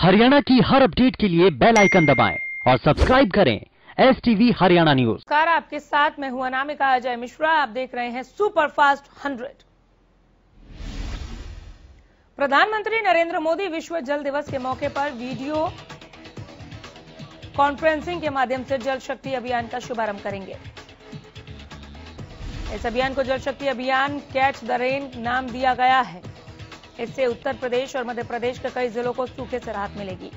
हरियाणा की हर अपडेट के लिए बेल आइकन दबाएं और सब्सक्राइब करें STV हरियाणा न्यूज। नमस्कार, आपके साथ मैं हूं अनामिका अजय मिश्रा। आप देख रहे हैं सुपरफास्ट 100। प्रधानमंत्री नरेंद्र मोदी विश्व जल दिवस के मौके पर वीडियो कॉन्फ्रेंसिंग के माध्यम से जल शक्ति अभियान का शुभारंभ करेंगे। इस अभियान को जल शक्ति अभियान कैच द रेन नाम दिया गया है। इससे उत्तर प्रदेश और मध्य प्रदेश के कई जिलों को सूखे से राहत मिलेगी।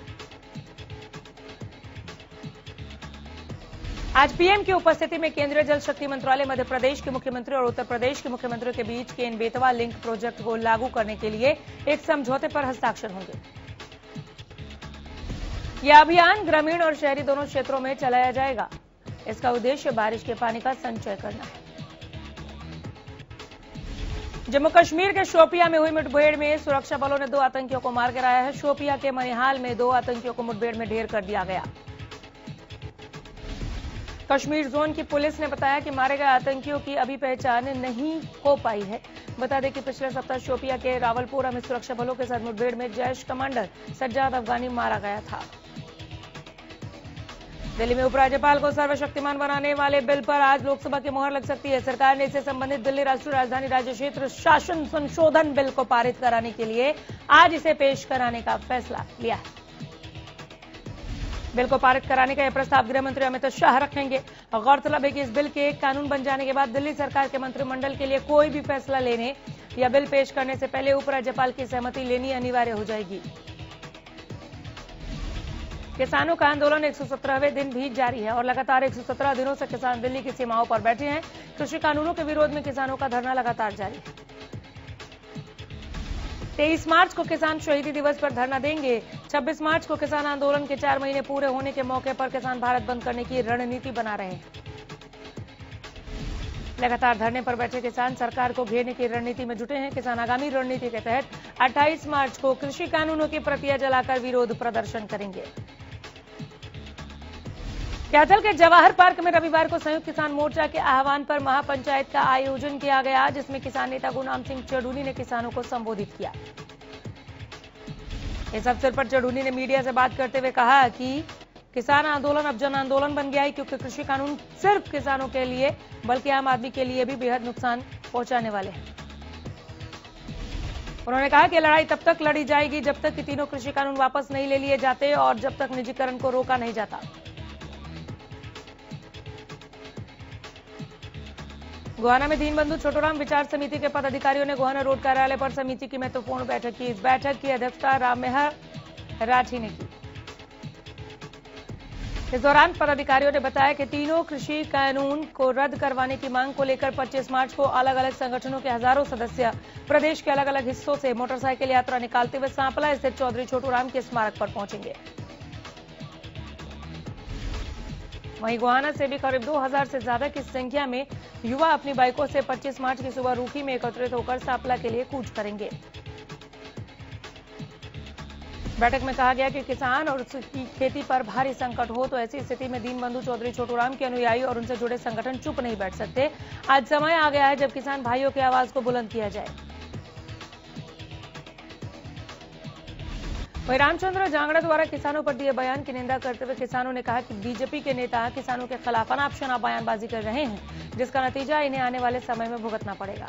आज पीएम की उपस्थिति में केंद्रीय जल शक्ति मंत्रालय मध्य प्रदेश के मुख्यमंत्री और उत्तर प्रदेश के मुख्यमंत्री के बीच केन बेतवा लिंक प्रोजेक्ट को लागू करने के लिए एक समझौते पर हस्ताक्षर होंगे। यह अभियान ग्रामीण और शहरी दोनों क्षेत्रों में चलाया जाएगा। इसका उद्देश्य बारिश के पानी का संचय करना है। जम्मू कश्मीर के शोपिया में हुई मुठभेड़ में सुरक्षा बलों ने 2 आतंकियों को मार गिराया है। शोपिया के मनिहाल में 2 आतंकियों को मुठभेड़ में ढेर कर दिया गया। कश्मीर जोन की पुलिस ने बताया कि मारे गए आतंकियों की अभी पहचान नहीं हो पाई है। बता दें कि पिछले सप्ताह शोपिया के रावलपुरा में सुरक्षा बलों के साथ मुठभेड़ में जैश कमांडर सज्जाद अफगानी मारा गया था। दिल्ली में उपराज्यपाल को सर्वशक्तिमान बनाने वाले बिल पर आज लोकसभा की मुहर लग सकती है। सरकार ने इससे संबंधित दिल्ली राष्ट्रीय राजधानी राज्य क्षेत्र शासन संशोधन बिल को पारित कराने के लिए आज इसे पेश कराने का फैसला लिया है। बिल को पारित कराने का यह प्रस्ताव गृह मंत्री अमित शाह रखेंगे। गौरतलब है कि इस बिल के कानून बन जाने के बाद दिल्ली सरकार के मंत्रिमंडल के लिए कोई भी फैसला लेने या बिल पेश करने से पहले उपराज्यपाल की सहमति लेनी अनिवार्य हो जाएगी। किसानों का आंदोलन 117वें दिन भी जारी है और लगातार 117 दिनों से किसान दिल्ली की सीमाओं पर बैठे हैं। कृषि कानूनों के विरोध में किसानों का धरना लगातार जारी है। 23 मार्च को किसान शहीदी दिवस पर धरना देंगे। 26 मार्च को किसान आंदोलन के 4 महीने पूरे होने के मौके पर किसान भारत बंद करने की रणनीति बना रहे हैं। लगातार धरने पर बैठे किसान सरकार को घेरने की रणनीति में जुटे हैं। किसान आगामी रणनीति के तहत 28 मार्च को कृषि कानूनों की प्रतियां जलाकर विरोध प्रदर्शन करेंगे। कैथल के जवाहर पार्क में रविवार को संयुक्त किसान मोर्चा के आह्वान पर महापंचायत का आयोजन किया गया, जिसमें किसान नेता गुरनाम सिंह चढ़ूनी ने किसानों को संबोधित किया। इस अवसर पर चढ़ूनी ने मीडिया से बात करते हुए कहा कि किसान आंदोलन अब जन आंदोलन बन गया है, क्योंकि कृषि कानून सिर्फ किसानों के लिए बल्कि आम आदमी के लिए भी बेहद नुकसान पहुंचाने वाले हैं। उन्होंने कहा कि लड़ाई तब तक लड़ी जाएगी जब तक कि तीनों कृषि कानून वापस नहीं ले लिए जाते और जब तक निजीकरण को रोका नहीं जाता। गोहाना में दीनबंधु छोटूराम विचार समिति के पदाधिकारियों ने गोहाना रोड कार्यालय पर समिति की महत्वपूर्ण बैठक की। इस बैठक की अध्यक्षता राममेहर राठी ने की। इस दौरान पदाधिकारियों ने बताया कि तीनों कृषि कानून को रद्द करवाने की मांग को लेकर 25 मार्च को अलग अलग संगठनों के हजारों सदस्य प्रदेश के अलग अलग हिस्सों से मोटरसाइकिल यात्रा निकालते हुए सांपला स्थित चौधरी छोटूराम के स्मारक पर पहुंचेंगे। वहीं गोहाना से भी करीब 2000 से ज्यादा की संख्या में युवा अपनी बाइकों से 25 मार्च की सुबह रूखी में एकत्रित होकर सांपला के लिए कूच करेंगे। बैठक में कहा गया कि किसान और उसकी खेती पर भारी संकट हो तो ऐसी स्थिति में दीनबंधु चौधरी छोटूराम के अनुयायी और उनसे जुड़े संगठन चुप नहीं बैठ सकते। आज समय आ गया है जब किसान भाइयों की आवाज को बुलंद किया जाए। वहीं रामचंद्र जांगड़ा द्वारा किसानों पर दिए बयान की निंदा करते हुए किसानों ने कहा कि बीजेपी के नेता किसानों के खिलाफ अनाप शनाप बयानबाजी कर रहे हैं, जिसका नतीजा इन्हें आने वाले समय में भुगतना पड़ेगा।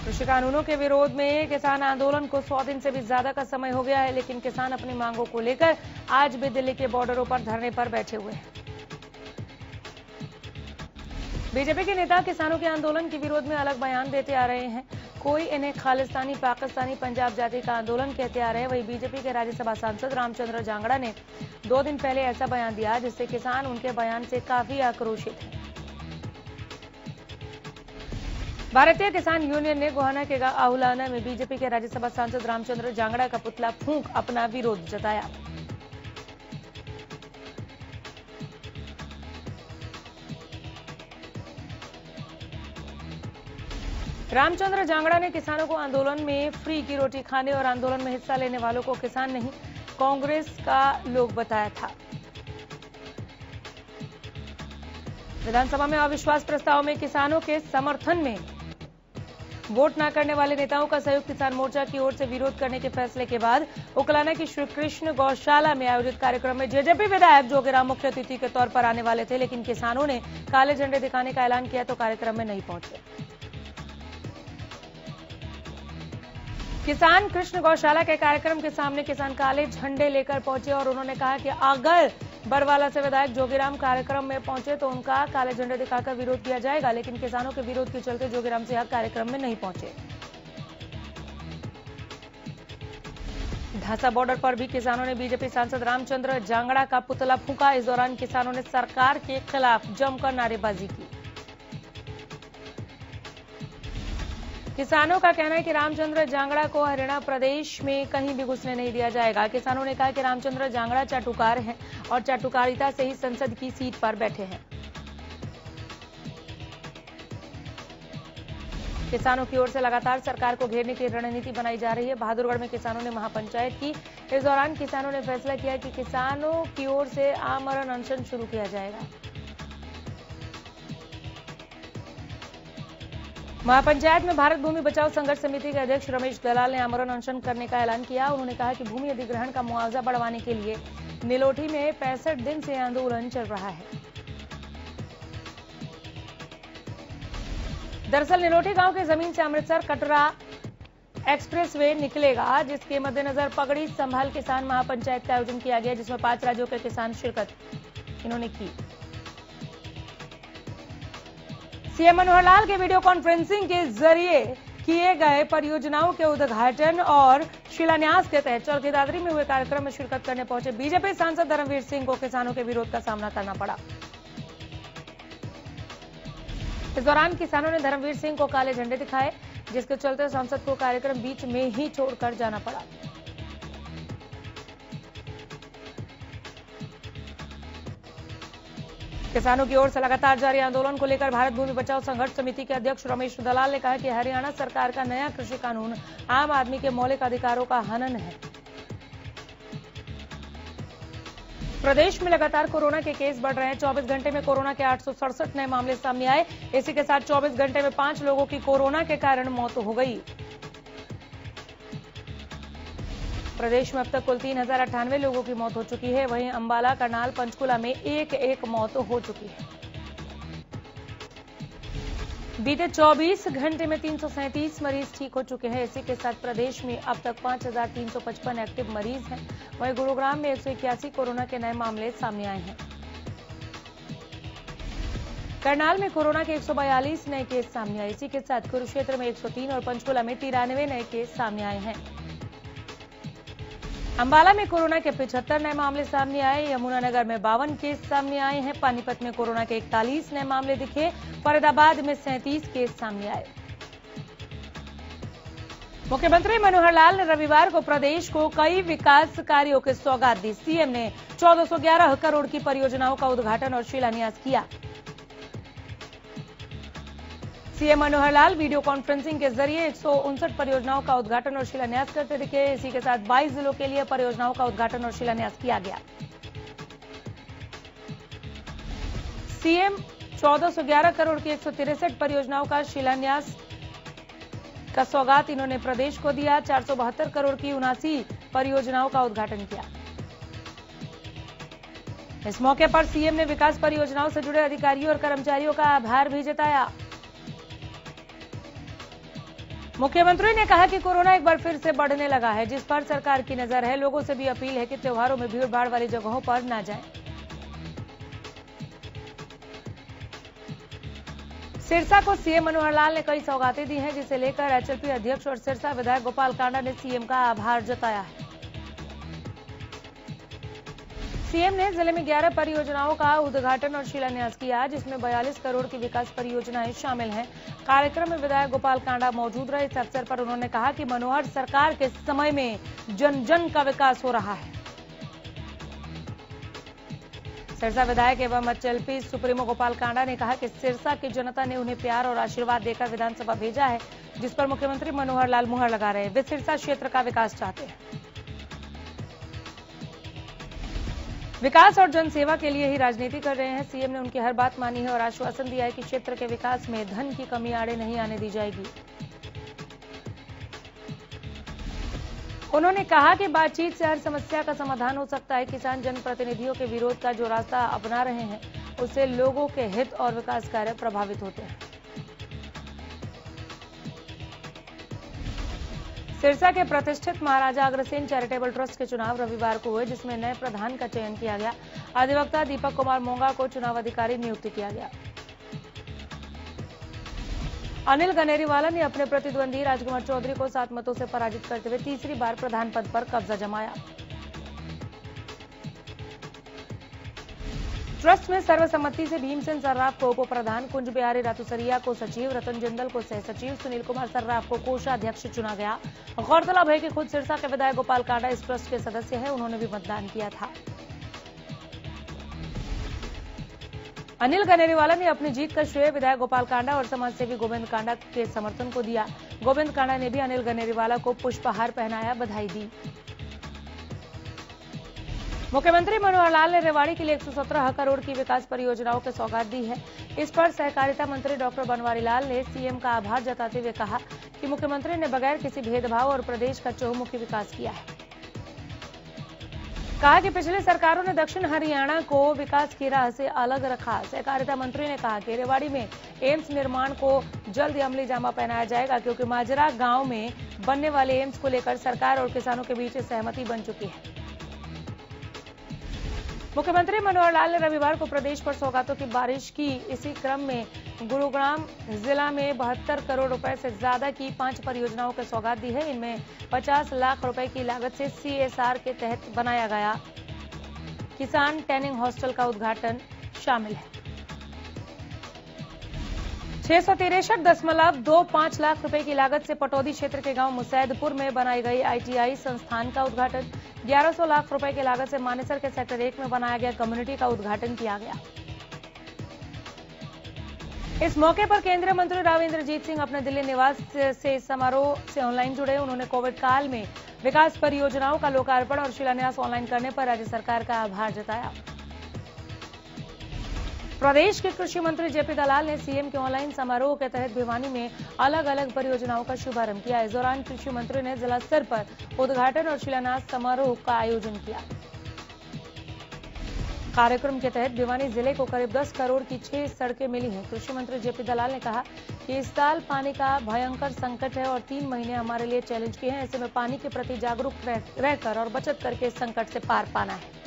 कृषि कानूनों के विरोध में किसान आंदोलन को 100 दिन से भी ज्यादा का समय हो गया है, लेकिन किसान अपनी मांगों को लेकर आज भी दिल्ली के बॉर्डरों पर धरने पर बैठे हुए हैं। बीजेपी के नेता किसानों के आंदोलन के विरोध में अलग बयान देते आ रहे हैं। कोई इन्हें खालिस्तानी पाकिस्तानी पंजाब जाति का आंदोलन कहते आ रहे हैं। वहीं बीजेपी के राज्यसभा सांसद रामचंद्र जांगड़ा ने 2 दिन पहले ऐसा बयान दिया, जिससे किसान उनके बयान से काफी आक्रोशित हैं। भारतीय किसान यूनियन ने गोहाना के आहुलाना में बीजेपी के राज्यसभा सांसद रामचंद्र जांगड़ा का पुतला फूंक अपना विरोध जताया। रामचंद्र जांगड़ा ने किसानों को आंदोलन में फ्री की रोटी खाने और आंदोलन में हिस्सा लेने वालों को किसान नहीं कांग्रेस का लोग बताया था। विधानसभा में अविश्वास प्रस्ताव में किसानों के समर्थन में वोट न करने वाले नेताओं का संयुक्त किसान मोर्चा की ओर से विरोध करने के फैसले के बाद उकलाना की श्री कृष्ण गौशाला में आयोजित कार्यक्रम में जेजेपी विधायक जोगीराम मुख्य अतिथि के तौर पर आने वाले थे, लेकिन किसानों ने काले झंडे दिखाने का ऐलान किया तो कार्यक्रम में नहीं पहुंचे। किसान कृष्ण गौशाला के कार्यक्रम के सामने किसान काले झंडे लेकर पहुंचे और उन्होंने कहा कि अगर बरवाला से विधायक जोगीराम कार्यक्रम में पहुंचे तो उनका काले झंडे दिखाकर विरोध किया जाएगा, लेकिन किसानों के विरोध के चलते जोगीराम सिंह कार्यक्रम में नहीं पहुंचे। ढांसा बॉर्डर पर भी किसानों ने बीजेपी सांसद रामचंद्र जांगड़ा का पुतला फूंका। इस दौरान किसानों ने सरकार के खिलाफ जमकर नारेबाजी की। किसानों का कहना है कि रामचंद्र जांगड़ा को हरियाणा प्रदेश में कहीं भी घुसने नहीं दिया जाएगा। किसानों ने कहा कि रामचंद्र जांगड़ा चाटुकार हैं और चाटुकारिता से ही संसद की सीट पर बैठे हैं। किसानों की ओर से लगातार सरकार को घेरने की रणनीति बनाई जा रही है। बहादुरगढ़ में किसानों ने महापंचायत की। इस दौरान किसानों ने फैसला किया कि किसानों की ओर से आमरण अनशन शुरू किया जाएगा। महापंचायत में भारत भूमि बचाओ संघर्ष समिति के अध्यक्ष रमेश दलाल ने आमरण अनशन करने का ऐलान किया। उन्होंने कहा कि भूमि अधिग्रहण का मुआवजा बढ़वाने के लिए निलोठी में 65 दिन से आंदोलन चल रहा है। दरअसल निलोठी गांव की जमीन से अमृतसर कटरा एक्सप्रेसवे निकलेगा, जिसके मद्देनजर पगड़ी संभाल किसान महापंचायत का आयोजन किया गया, जिसमें 5 राज्यों के किसान शिरकत इन्होंने की। सीएम मनोहर लाल के वीडियो कॉन्फ्रेंसिंग के जरिए किए गए परियोजनाओं के उद्घाटन और शिलान्यास के तहत चरखी दादरी में हुए कार्यक्रम में शिरकत करने पहुंचे बीजेपी सांसद धर्मवीर सिंह को किसानों के विरोध का सामना करना पड़ा। इस दौरान किसानों ने धर्मवीर सिंह को काले झंडे दिखाए, जिसके चलते सांसद को कार्यक्रम बीच में ही छोड़कर जाना पड़ा। किसानों की ओर से लगातार जारी आंदोलन को लेकर भारत भूमि बचाओ संघर्ष समिति के अध्यक्ष रमेश दलाल ने कहा कि हरियाणा सरकार का नया कृषि कानून आम आदमी के मौलिक अधिकारों का हनन है। प्रदेश में लगातार कोरोना के केस बढ़ रहे हैं। 24 घंटे में कोरोना के 867 नए मामले सामने आए। इसी के साथ 24 घंटे में 5 लोगों की कोरोना के कारण मौत हो गई। प्रदेश में अब तक कुल 3098 लोगों की मौत हो चुकी है। वहीं अंबाला, करनाल, पंचकुला में एक मौत हो चुकी है। बीते 24 घंटे में 337 मरीज ठीक हो चुके हैं। इसी के साथ प्रदेश में अब तक 5355 एक्टिव मरीज हैं। वहीं गुरुग्राम में 181 कोरोना के नए मामले सामने आए हैं। करनाल में कोरोना के 142 नए केस सामने आए। इसी के साथ कुरुक्षेत्र में 103 और पंचकुला में 93 नए केस सामने आए हैं। अंबाला में कोरोना के 75 नए मामले सामने आए। यमुनानगर में 52 केस सामने आए हैं। पानीपत में कोरोना के 41 नए मामले दिखे। फरीदाबाद में 37 केस सामने आए। मुख्यमंत्री मनोहर लाल ने रविवार को प्रदेश को कई विकास कार्यों की सौगात दी। सीएम ने 1411 करोड़ की परियोजनाओं का उद्घाटन और शिलान्यास किया। CM Manohar Lal video conferencing के जरिए 159 परियोजनाओं का उद्घाटन और शिलान्यास करते दिखे। इसी के साथ 22 जिलों के लिए परियोजनाओं का उद्घाटन और शिलान्यास किया गया। सीएम 1411 करोड़ की 163 परियोजनाओं का शिलान्यास का सौगात इन्होंने प्रदेश को दिया। 472 करोड़ की 79 परियोजनाओं का उद्घाटन किया। इस मौके पर सीएम ने विकास परियोजनाओं से जुड़े अधिकारियों और कर्मचारियों का आभार भी जताया। मुख्यमंत्री ने कहा कि कोरोना एक बार फिर से बढ़ने लगा है, जिस पर सरकार की नजर है। लोगों से भी अपील है कि त्योहारों में भीड़ भाड़ वाली जगहों पर न जाएं। सिरसा को सीएम मनोहर लाल ने कई सौगातें दी हैं, जिसे लेकर एचएलपी अध्यक्ष और सिरसा विधायक गोपाल कांडा ने सीएम का आभार जताया है। सीएम ने जिले में 11 परियोजनाओं का उद्घाटन और शिलान्यास किया, जिसमें 42 करोड़ की विकास परियोजनाएं शामिल हैं। कार्यक्रम में विधायक गोपाल कांडा मौजूद रहे। इस अवसर पर उन्होंने कहा कि मनोहर सरकार के समय में जन जन का विकास हो रहा है। सिरसा विधायक एवं एचएलपी सुप्रीमो गोपाल कांडा ने कहा कि सिरसा की जनता ने उन्हें प्यार और आशीर्वाद देकर विधानसभा भेजा है, जिस पर मुख्यमंत्री मनोहर लाल मुहर लगा रहे हैं। वे सिरसा क्षेत्र का विकास चाहते हैं। विकास और जनसेवा के लिए ही राजनीति कर रहे हैं। सीएम ने उनकी हर बात मानी है और आश्वासन दिया है कि क्षेत्र के विकास में धन की कमी आड़े नहीं आने दी जाएगी। उन्होंने कहा कि बातचीत से हर समस्या का समाधान हो सकता है। किसान जनप्रतिनिधियों के विरोध का जो रास्ता अपना रहे हैं उससे लोगों के हित और विकास कार्य प्रभावित होते हैं। सिरसा के प्रतिष्ठित महाराजा अग्रसेन चैरिटेबल ट्रस्ट के चुनाव रविवार को हुए, जिसमें नए प्रधान का चयन किया गया। अधिवक्ता दीपक कुमार मोंगा को चुनाव अधिकारी नियुक्त किया गया। अनिल गनेरीवाला ने अपने प्रतिद्वंदी राजकुमार चौधरी को 7 मतों से पराजित करते हुए तीसरी बार प्रधान पद पर कब्जा जमाया। ट्रस्ट में सर्वसम्मति से भीमसेन सर्राफ को उप प्रधान, कुंज बिहारी रातुसरिया को सचिव, रतन जिंदल को सह सचिव, सुनील कुमार सर्राफ को कोषाध्यक्ष चुना गया। गौरतलब है कि खुद सिरसा के विधायक गोपाल कांडा इस ट्रस्ट के सदस्य हैं। उन्होंने भी मतदान किया था। अनिल गनेरीवाला ने अपनी जीत का श्रेय विधायक गोपाल कांडा और समाजसेवी गोविंद कांडा के समर्थन को दिया। गोविंद कांडा ने भी अनिल गनेरीवाला को पुष्पहार पहनाया, बधाई दी। मुख्यमंत्री मनोहर लाल ने रेवाड़ी के लिए 117 करोड़ की विकास परियोजनाओं की सौगात दी है। इस पर सहकारिता मंत्री डॉक्टर बनवारी लाल ने सीएम का आभार जताते हुए कहा कि मुख्यमंत्री ने बगैर किसी भेदभाव और प्रदेश का चहुमुखी विकास किया है। कहा कि पिछली सरकारों ने दक्षिण हरियाणा को विकास की राह से अलग रखा। सहकारिता मंत्री ने कहा कि रेवाड़ी में एम्स निर्माण को जल्द अमली जामा पहनाया जाएगा, क्योंकि माजरा गांव में बनने वाले एम्स को लेकर सरकार और किसानों के बीच सहमति बन चुकी है। मुख्यमंत्री मनोहर लाल ने रविवार को प्रदेश पर सौगातों की बारिश की। इसी क्रम में गुरुग्राम जिला में 72 करोड़ रुपए से ज्यादा की 5 परियोजनाओं की सौगात दी है। इनमें 50 लाख रुपए की लागत से CSR के तहत बनाया गया किसान ट्रेनिंग हॉस्टल का उद्घाटन शामिल है। 663.25 लाख रुपए की लागत से पटौदी क्षेत्र के गांव मुसैदपुर में बनाई गई ITI संस्थान का उद्घाटन। 1100 लाख रुपए की लागत से मानेसर के सेक्टर 1 में बनाया गया कम्युनिटी का उद्घाटन किया गया। इस मौके पर केंद्रीय मंत्री राव इंद्रजीत सिंह अपने दिल्ली निवास से समारोह से ऑनलाइन जुड़े। उन्होंने कोविड काल में विकास परियोजनाओं का लोकार्पण और शिलान्यास ऑनलाइन करने पर राज्य सरकार का आभार जताया। प्रदेश के कृषि मंत्री जेपी दलाल ने सीएम के ऑनलाइन समारोह के तहत भिवानी में अलग अलग परियोजनाओं का शुभारंभ किया। इस दौरान कृषि मंत्री ने जिला स्तर पर उद्घाटन और शिलान्यास समारोह का आयोजन किया। कार्यक्रम के तहत भिवानी जिले को करीब 10 करोड़ की 6 सड़कें मिली हैं। कृषि मंत्री जेपी दलाल ने कहा कि इस साल पानी का भयंकर संकट है और 3 महीने हमारे लिए चैलेंज के हैं। ऐसे में पानी के प्रति जागरूक रहकर और बचत करके इस संकट से पार पाना है।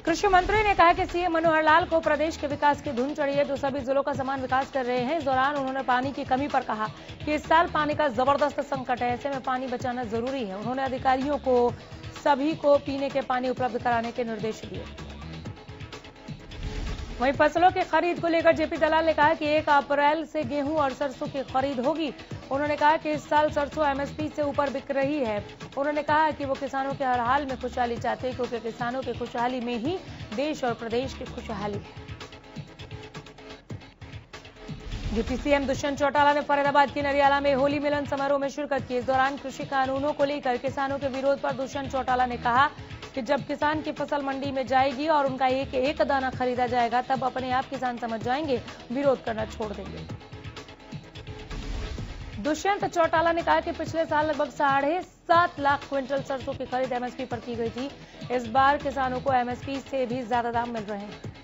कृषि मंत्री ने कहा कि सीएम मनोहर लाल को प्रदेश के विकास की धुन चढ़ी है, जो सभी जिलों का समान विकास कर रहे हैं। इस दौरान उन्होंने पानी की कमी पर कहा कि इस साल पानी का जबरदस्त संकट है, ऐसे में पानी बचाना जरूरी है। उन्होंने अधिकारियों को सभी को पीने के पानी उपलब्ध कराने के निर्देश दिए। वहीं फसलों की खरीद को लेकर जेपी दलाल ने कहा कि 1 अप्रैल से गेहूं और सरसों की खरीद होगी। उन्होंने कहा कि इस साल सरसों MSP से ऊपर बिक रही है। उन्होंने कहा कि वो किसानों के हर हाल में खुशहाली चाहते हैं, क्योंकि किसानों की खुशहाली में ही देश और प्रदेश की खुशहाली है। डिप्टी सीएम दुष्यंत चौटाला ने फरीदाबाद के नरियाला में होली मिलन समारोह में शिरकत की। इस दौरान कृषि कानूनों को लेकर किसानों के विरोध पर दुष्यंत चौटाला ने कहा कि जब किसान की फसल मंडी में जाएगी और उनका एक एक दाना खरीदा जाएगा, तब अपने आप किसान समझ जाएंगे, विरोध करना छोड़ देंगे। दुष्यंत चौटाला ने कहा कि पिछले साल लगभग 7.5 लाख क्विंटल सरसों की खरीद MSP पर की गई थी। इस बार किसानों को MSP से भी ज्यादा दाम मिल रहे हैं।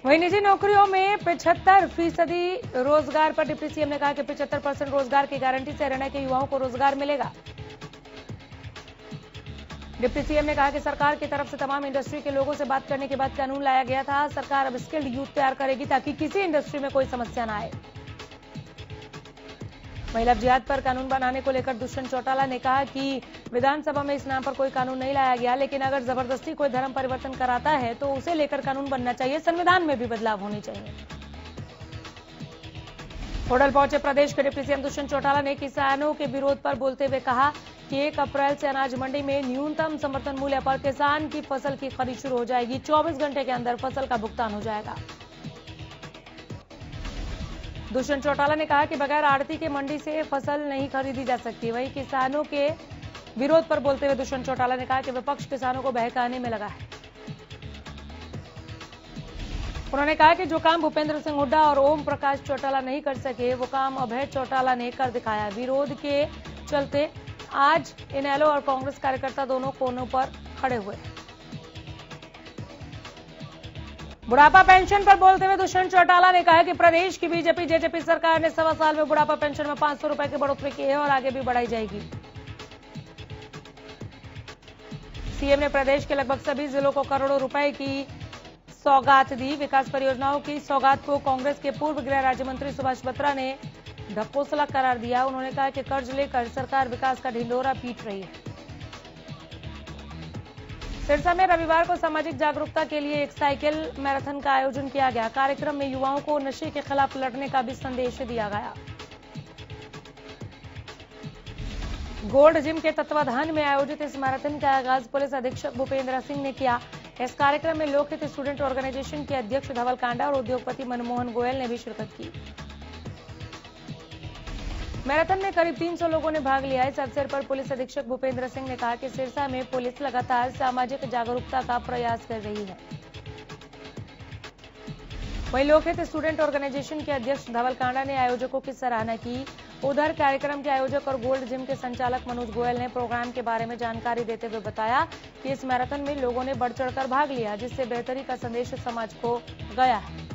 वहीं निजी नौकरियों में 75% रोजगार पर डिप्टी सीएम ने कहा कि 75% रोजगार की गारंटी से हरियाणा के युवाओं को रोजगार मिलेगा। डिप्टी सीएम ने कहा कि सरकार की तरफ से तमाम इंडस्ट्री के लोगों से बात करने के बाद कानून लाया गया था। सरकार अब स्किल्ड यूथ तैयार करेगी ताकि किसी इंडस्ट्री में कोई समस्या न आए। महिला जिहाद पर कानून बनाने को लेकर दुष्यंत चौटाला ने कहा कि विधानसभा में इस नाम पर कोई कानून नहीं लाया गया, लेकिन अगर जबरदस्ती कोई धर्म परिवर्तन कराता है तो उसे लेकर कानून बनना चाहिए। संविधान में भी बदलाव होने चाहिए। होडल पहुंचे प्रदेश के डिप्टी सीएम दुष्यंत चौटाला ने किसानों के विरोध पर बोलते हुए कहा कि 1 अप्रैल से अनाज मंडी में न्यूनतम समर्थन मूल्य पर किसान की फसल की खरीद शुरू हो जाएगी। 24 घंटे के अंदर फसल का भुगतान हो जाएगा। दुष्यंत चौटाला ने कहा कि बगैर आड़ती के मंडी से फसल नहीं खरीदी जा सकती। वहीं किसानों के विरोध पर बोलते हुए दुष्यंत चौटाला ने कहा कि विपक्ष किसानों को बहकाने में लगा है। उन्होंने कहा कि जो काम भूपेंद्र सिंह हुड्डा और ओम प्रकाश चौटाला नहीं कर सके वो काम अभय चौटाला ने कर दिखाया। विरोध के चलते आज इनेलो और कांग्रेस कार्यकर्ता दोनों कोनों पर खड़े हुए। बुढ़ापा पेंशन पर बोलते हुए दुष्यंत चौटाला ने कहा कि प्रदेश की बीजेपी जेजेपी सरकार ने 1.25 साल में बुढ़ापा पेंशन में 500 रुपए की बढ़ोतरी की है और आगे भी बढ़ाई जाएगी। सीएम ने प्रदेश के लगभग सभी जिलों को करोड़ों रुपए की सौगात दी। विकास परियोजनाओं की सौगात को कांग्रेस के पूर्व गृह राज्य मंत्री सुभाष बत्रा ने ढकोसला करार दिया। उन्होंने कहा कि कर्ज लेकर सरकार विकास का ढिंढोरा पीट रही है। सिरसा में रविवार को सामाजिक जागरूकता के लिए एक साइकिल मैराथन का आयोजन किया गया। कार्यक्रम में युवाओं को नशे के खिलाफ लड़ने का भी संदेश दिया गया। गोल्ड जिम के तत्वाधान में आयोजित इस मैराथन का आगाज पुलिस अधीक्षक भूपेंद्र सिंह ने किया। इस कार्यक्रम में लोकहित स्टूडेंट ऑर्गेनाइजेशन के अध्यक्ष धवल कांडा और उद्योगपति मनमोहन गोयल ने भी शिरकत की। मैराथन में करीब 300 लोगों ने भाग लिया। इस अवसर पर पुलिस अधीक्षक भूपेंद्र सिंह ने कहा कि सिरसा में पुलिस लगातार सामाजिक जागरूकता का प्रयास कर रही है। वहीं लोकहित स्टूडेंट ऑर्गेनाइजेशन के अध्यक्ष धवल कांडा ने आयोजकों की सराहना की। उधर कार्यक्रम के आयोजक और गोल्ड जिम के संचालक मनोज गोयल ने प्रोग्राम के बारे में जानकारी देते हुए बताया कि इस मैराथन में लोगों ने बढ़ चढ़कर भाग लिया, जिससे बेहतरी का संदेश समाज को गया है।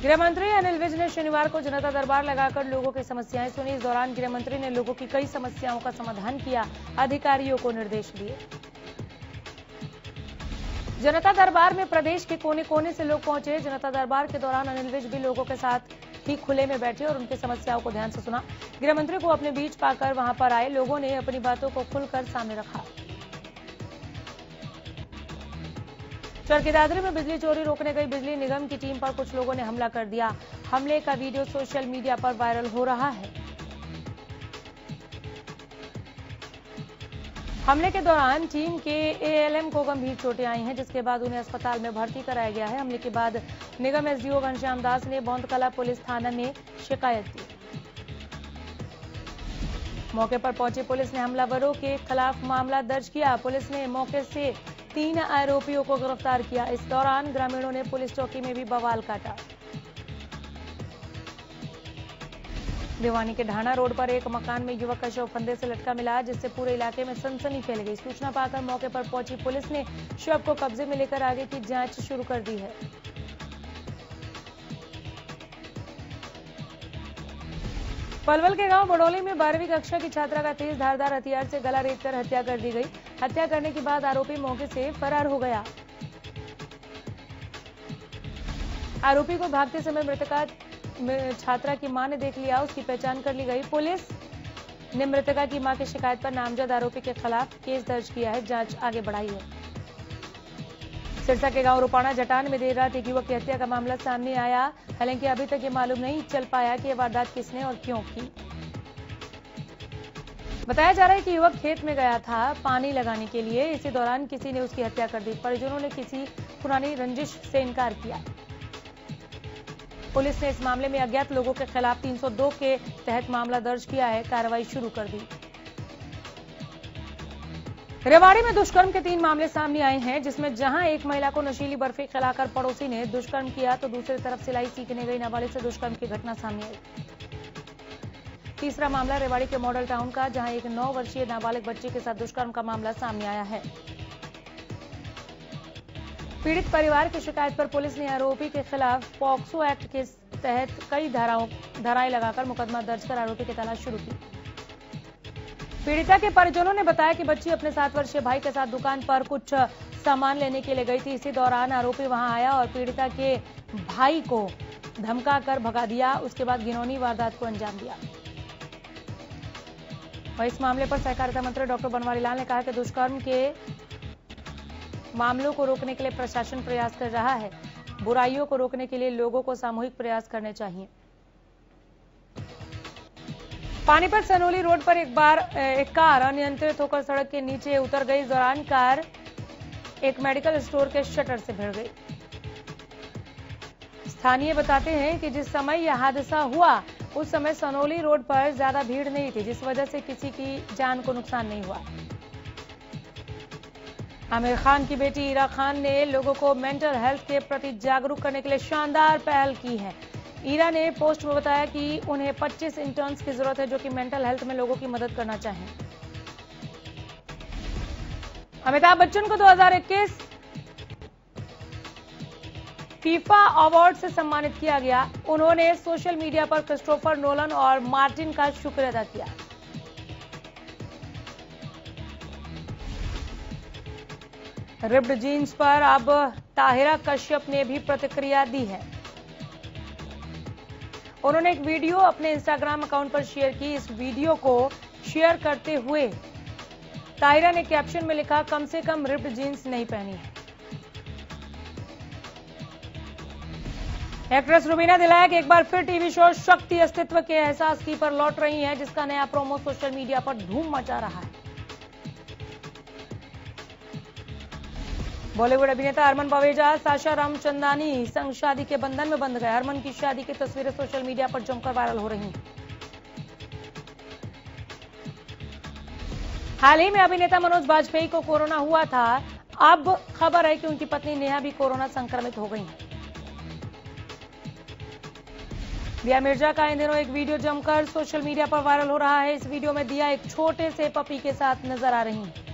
गृह मंत्री अनिल विज ने शनिवार को जनता दरबार लगाकर लोगों की समस्याएं सुनी। इस दौरान गृह मंत्री ने लोगों की कई समस्याओं का समाधान किया, अधिकारियों को निर्देश दिए। जनता दरबार में प्रदेश के कोने कोने से लोग पहुंचे। जनता दरबार के दौरान अनिल विज भी लोगों के साथ ही खुले में बैठे और उनकी समस्याओं को ध्यान से सुना। गृह मंत्री को अपने बीच पाकर वहां पर आए लोगों ने अपनी बातों को खुलकर सामने रखा। चरखी दादरी में बिजली चोरी रोकने गई बिजली निगम की टीम पर कुछ लोगों ने हमला कर दिया। हमले का वीडियो सोशल मीडिया पर वायरल हो रहा है। हमले के दौरान टीम के एएलएम को गंभीर चोटें आई हैं, जिसके बाद उन्हें अस्पताल में भर्ती कराया गया है। हमले के बाद निगम एसडीओ घनश्याम दास ने बौंदकला पुलिस थाना में शिकायत दी। मौके पर पहुंची पुलिस ने हमलावरों के खिलाफ मामला दर्ज किया। पुलिस ने मौके से 3 आरोपियों को गिरफ्तार किया। इस दौरान ग्रामीणों ने पुलिस चौकी में भी बवाल काटा। भिवानी के ढाणा रोड पर एक मकान में युवक का शव फंदे से लटका मिला, जिससे पूरे इलाके में सनसनी फैल गई। सूचना पाकर मौके पर पहुंची पुलिस ने शव को कब्जे में लेकर आगे की जांच शुरू कर दी है। पलवल के गांव बडोली में 12वीं कक्षा की छात्रा का तेज धारदार हथियार से गला रेतकर हत्या कर दी गई। हत्या करने के बाद आरोपी मौके से फरार हो गया। आरोपी को भागते समय मृतका छात्रा की मां ने देख लिया। उसकी पहचान कर ली गई। पुलिस ने मृतका की मां की शिकायत पर नामजद आरोपी के खिलाफ केस दर्ज किया है। जांच आगे बढ़ाई है। सिरसा के गांव रुपाणा जटान में देर रात एक युवक की हत्या का मामला सामने आया। हालांकि अभी तक ये मालूम नहीं चल पाया कि यह वारदात किसने और क्यों की। बताया जा रहा है कि युवक खेत में गया था पानी लगाने के लिए। इसी दौरान किसी ने उसकी हत्या कर दी। परिजनों ने किसी पुरानी रंजिश से इनकार किया। पुलिस ने इस मामले में अज्ञात लोगों के खिलाफ 302 के तहत मामला दर्ज किया है। कार्रवाई शुरू कर दी। रेवाड़ी में दुष्कर्म के 3 मामले सामने आए हैं, जिसमें जहां एक महिला को नशीली बर्फी खिलाकर पड़ोसी ने दुष्कर्म किया, तो दूसरी तरफ सिलाई सीखने गई नाबालिग से दुष्कर्म की घटना सामने आई। तीसरा मामला रेवाड़ी के मॉडल टाउन का, जहां एक 9 वर्षीय नाबालिग बच्चे के साथ दुष्कर्म का मामला सामने आया है। पीड़ित परिवार की शिकायत पर पुलिस ने आरोपी के खिलाफ पॉक्सो एक्ट के तहत कई धाराएं लगाकर मुकदमा दर्ज कर आरोपी की तलाश शुरू की। पीड़िता के परिजनों ने बताया कि बच्ची अपने 7 वर्षीय भाई के साथ दुकान पर कुछ सामान लेने के लिए गई थी। इसी दौरान आरोपी वहां आया और पीड़िता के भाई को धमकाकर भगा दिया। उसके बाद घिनौनी वारदात को अंजाम दिया। और इस मामले पर सहकारिता मंत्री डॉक्टर बनवारी लाल ने कहा कि दुष्कर्म के मामलों को रोकने के लिए प्रशासन प्रयास कर रहा है। बुराइयों को रोकने के लिए लोगों को सामूहिक प्रयास करने चाहिए। पानीपत सनोली रोड पर एक कार अनियंत्रित होकर सड़क के नीचे उतर गई। इस दौरान कार एक मेडिकल स्टोर के शटर से भिड़ गई। स्थानीय बताते हैं कि जिस समय यह हादसा हुआ उस समय सनोली रोड पर ज्यादा भीड़ नहीं थी, जिस वजह से किसी की जान को नुकसान नहीं हुआ। आमिर खान की बेटी ईरा खान ने लोगों को मेंटल हेल्थ के प्रति जागरूक करने के लिए शानदार पहल की है। ईरा ने पोस्ट में बताया कि उन्हें 25 इंटर्न्स की जरूरत है जो कि मेंटल हेल्थ में लोगों की मदद करना चाहें। अमिताभ बच्चन को 2021 फीफा अवार्ड से सम्मानित किया गया। उन्होंने सोशल मीडिया पर क्रिस्टोफर नोलन और मार्टिन का शुक्र अदा किया। रिप्ड जीन्स पर अब ताहिरा कश्यप ने भी प्रतिक्रिया दी है। उन्होंने एक वीडियो अपने इंस्टाग्राम अकाउंट पर शेयर की। इस वीडियो को शेयर करते हुए ताहिरा ने कैप्शन में लिखा, कम से कम रिप्ड जीन्स नहीं पहनी है। एक्ट्रेस रुबीना दिलायक एक बार फिर टीवी शो शक्ति अस्तित्व के एहसास की पर लौट रही हैं, जिसका नया प्रोमो सोशल मीडिया पर धूम मचा रहा है। बॉलीवुड अभिनेता हरमन पवेजा साशा रामचंदानी संग शादी के बंधन में बंध गए। हरमन की शादी की तस्वीरें सोशल मीडिया पर जमकर वायरल हो रही हैं। हाल ही में अभिनेता मनोज बाजपेयी को कोरोना हुआ था। अब खबर है कि उनकी पत्नी नेहा भी कोरोना संक्रमित हो गई हैं। दिया मिर्जा का इन दिनों एक वीडियो जमकर सोशल मीडिया पर वायरल हो रहा है। इस वीडियो में दिया एक छोटे से पपी के साथ नजर आ रही है।